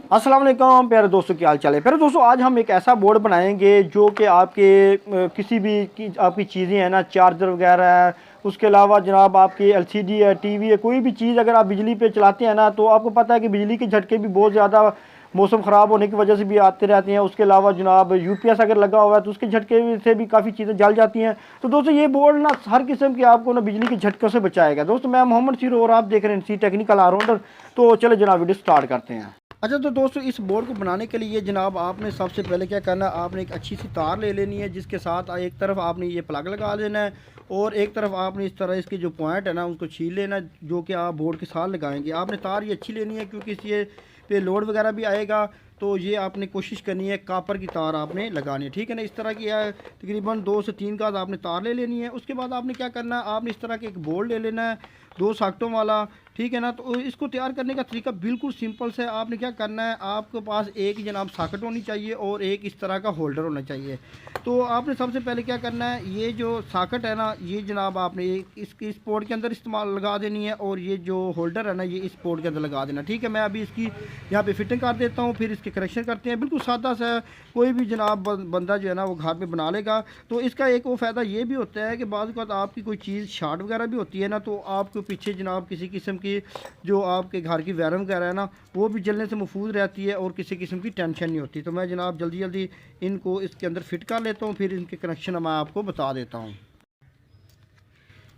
अस्सलाम वालेकुम प्यारे दोस्तों, क्या हाल चाल है। प्यारे दोस्तों, आज हम एक ऐसा बोर्ड बनाएंगे जो कि आपके किसी भी आपकी चीज़ें हैं ना, चार्जर वगैरह है, उसके अलावा जनाब आपकी एलसीडी है, टीवी है, कोई भी चीज़ अगर आप बिजली पे चलाते हैं ना, तो आपको पता है कि बिजली के झटके भी बहुत ज़्यादा मौसम ख़राब होने की वजह से भी आते रहते हैं। उसके अलावा जनाब यूपीएस अगर लगा हुआ है तो उसके झटके से भी काफ़ी चीज़ें जल जाती हैं। तो दोस्तों, ये बोर्ड ना हर किस्म की आपको ना बिजली के झटकों से बचाएगा। दोस्तों, मैं मोहम्मद सीरो और आप देख रहे हैं सी टेक्निकल ऑलराउंडर। तो चले जनाब वीडियो स्टार्ट करते हैं। अच्छा, तो दोस्तों, इस बोर्ड को बनाने के लिए जनाब आपने सबसे पहले क्या करना है, आपने एक अच्छी सी तार ले लेनी है, जिसके साथ एक तरफ आपने ये प्लग लगा देना है और एक तरफ आपने इस तरह इसके जो पॉइंट है ना उसको छील लेना है, जो कि आप बोर्ड के साथ लगाएंगे। आपने तार ये अच्छी लेनी है क्योंकि इससे पे लोड वगैरह भी आएगा। तो ये आपने कोशिश करनी है कापर की तार आपने लगानी है, ठीक है ना। इस तरह की है तकरीबन 2 से 3 का आपने तार ले लेनी है। उसके बाद आपने क्या करना है, आपने इस तरह के एक बोर्ड ले लेना है 2 सॉकेटों वाला, ठीक है ना। तो इसको तैयार करने का तरीका बिल्कुल सिंपल से, आपने क्या करना है, आपके पास एक जनाब सॉकेट होनी चाहिए और एक इस तरह का होल्डर होना चाहिए। तो आपने सबसे पहले क्या करना है, ये जो सॉकेट है ना, ये जनाब आपने इस पोर्ट के अंदर इस्तेमाल लगा देनी है और ये जो होल्डर है ना, ये इस पोर्ट के अंदर लगा देना, ठीक है। मैं अभी इसकी यहाँ पे फिटिंग कर देता हूँ, फिर इसके कनेक्शन करते हैं। बिल्कुल सादा सा, कोई भी जनाब बंदा जो है ना वो घर में बना लेगा। तो इसका एक वो फ़ायदा ये भी होता है कि बाद वक़्त आपकी कोई चीज़ शॉर्ट वगैरह भी होती है ना, तो आपको पीछे जनाब किसी किस्म की जो आपके घर की वायरिंग वगैरह है ना, वो भी जलने से महफूज रहती है और किसी किस्म की टेंशन नहीं होती। तो मैं जनाब जल्दी जल्दी इनको इसके अंदर फिट कर लेता हूँ, फिर इनके कनेक्शन मैं आपको बता देता हूँ।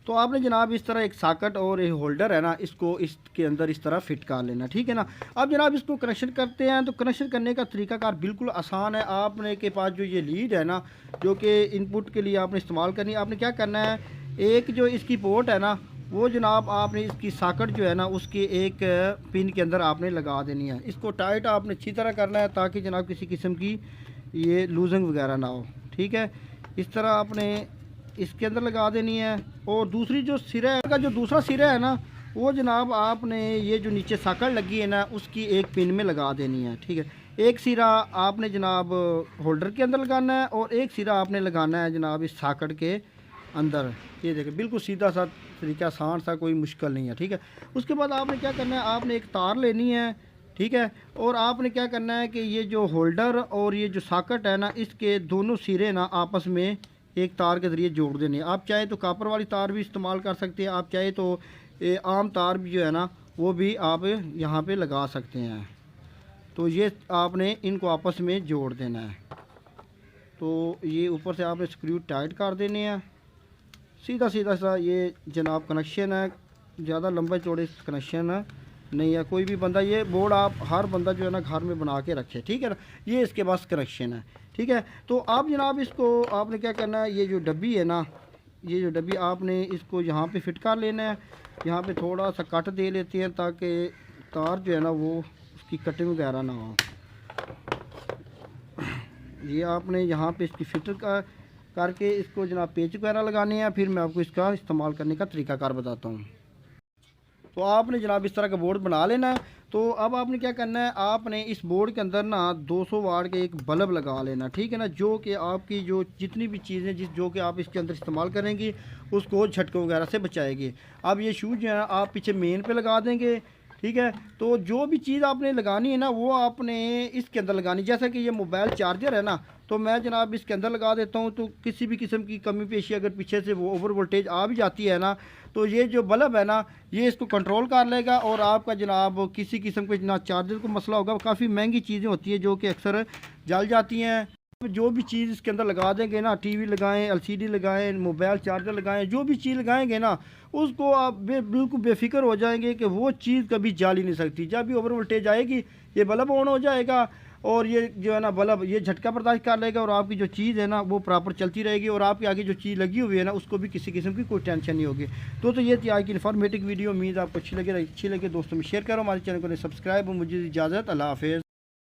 तो आपने जनाब इस तरह एक सॉकेट और एक होल्डर है ना, इसको इसके अंदर इस तरह फिट कर लेना, ठीक है ना। अब जनाब इसको कनेक्शन करते हैं। तो कनेक्शन करने का तरीकाकार बिल्कुल आसान है। आपने के पास जो ये लीड है ना, जो कि इनपुट के लिए आपने इस्तेमाल करनी है, आपने क्या करना है, एक जो इसकी पोर्ट है ना, वो जनाब आपने इसकी सॉकेट जो है ना उसके एक पिन के अंदर आपने लगा देनी है। इसको टाइट आपने अच्छी तरह करना है ताकि जनाब किसी किस्म की ये लूजिंग वगैरह ना हो, ठीक है। इस तरह आपने इसके अंदर लगा देनी है। और दूसरी जो सिरा का जो दूसरा सिरा है ना, वो जनाब आपने ये जो नीचे सॉकेट लगी है ना उसकी एक पिन में लगा देनी है, ठीक है। एक सिरा आपने जनाब होल्डर के अंदर लगाना है और एक सिरा आपने लगाना है जनाब इस सॉकेट के अंदर। ये देखें, बिल्कुल सीधा सा तरीका, आसान सा, कोई मुश्किल नहीं है, ठीक है। उसके बाद आपने क्या करना है, आपने एक तार लेनी है, ठीक है। और आपने क्या करना है कि ये जो होल्डर और ये जो सॉकेट है ना, इसके दोनों सिरे ना आपस में एक तार के ज़रिए जोड़ देने। आप चाहे तो कापर वाली तार भी इस्तेमाल कर सकते हैं, आप चाहे तो आम तार भी जो है ना वो भी आप यहाँ पे लगा सकते हैं। तो ये आपने इनको आपस में जोड़ देना है। तो ये ऊपर से आपने स्क्रू टाइट कर देने हैं। सीधा सीधा सा ये जनाब कनेक्शन है, ज़्यादा लंबे चौड़े कनेक्शन है नहीं है। कोई भी बंदा, ये बोर्ड आप हर बंदा जो है ना घर में बना के रखे, ठीक है ना। ये इसके पास कनेक्शन है, ठीक है। तो आप जनाब इसको आपने क्या करना है, ये जो डब्बी है ना, ये जो डब्बी आपने इसको यहाँ पे फिट कर लेना है। यहाँ पे थोड़ा सा कट दे लेते हैं ताकि तार जो है ना वो उसकी कटिंग वगैरह ना हो। ये आपने यहाँ पे इसकी फिट करके इसको जनाब पेच वगैरह लगाने हैं। फिर मैं आपको इसका इस्तेमाल करने का तरीकाकार बताता हूँ। तो आपने जनाब इस तरह का बोर्ड बना लेना है। तो अब आपने क्या करना है, आपने इस बोर्ड के अंदर ना 200 वाट के एक बल्ब लगा लेना, ठीक है ना, जो कि आपकी जो जितनी भी चीज़ें जो कि आप इसके अंदर इस्तेमाल करेंगी उसको झटकों वगैरह से बचाएगी। अब ये शूज़ जो है आप पीछे मेन पे लगा देंगे, ठीक है। तो जो भी चीज़ आपने लगानी है ना वो आपने इसके अंदर लगानी। जैसा कि ये मोबाइल चार्जर है ना, तो मैं जनाब इसके अंदर लगा देता हूँ। तो किसी भी किस्म की कमी पेशी अगर पीछे से वो ओवर वोल्टेज आ भी जाती है ना, तो ये जो बल्ब है ना ये इसको कंट्रोल कर लेगा और आपका जनाब किसी किस्म के ना चार्जर को मसला होगा। काफ़ी महंगी चीज़ें होती हैं जो कि अक्सर जल जाती हैं। जो भी चीज़ इसके अंदर लगा देंगे ना, टीवी लगाएं, एलसीडी लगाएं, मोबाइल चार्जर लगाएं, जो भी चीज़ लगाएंगे ना उसको आप बिल्कुल बेफिक्र हो जाएंगे कि वो चीज़ कभी जल ही नहीं सकती। जब भी ओवर वोल्टेज आएगी ये बल्ब ऑन हो जाएगा और ये जो है ना बल्ब ये झटका बर्दाश्त कर लेगा और आपकी जो चीज़ है ना वो प्रॉपर चलती रहेगी और आपके आगे जो चीज़ लगी हुई है ना उसको भी किसी किस्म की कोई टेंशन नहीं होगी। तो ये थी आज की इन्फॉर्मेटिव वीडियो। उम्मीद आपको अच्छी लगे दोस्तों में शेयर करो। हमारे चैनल को सब्सक्राइब। मुझे इजाज़त, अल्लाह हाफ़िज़।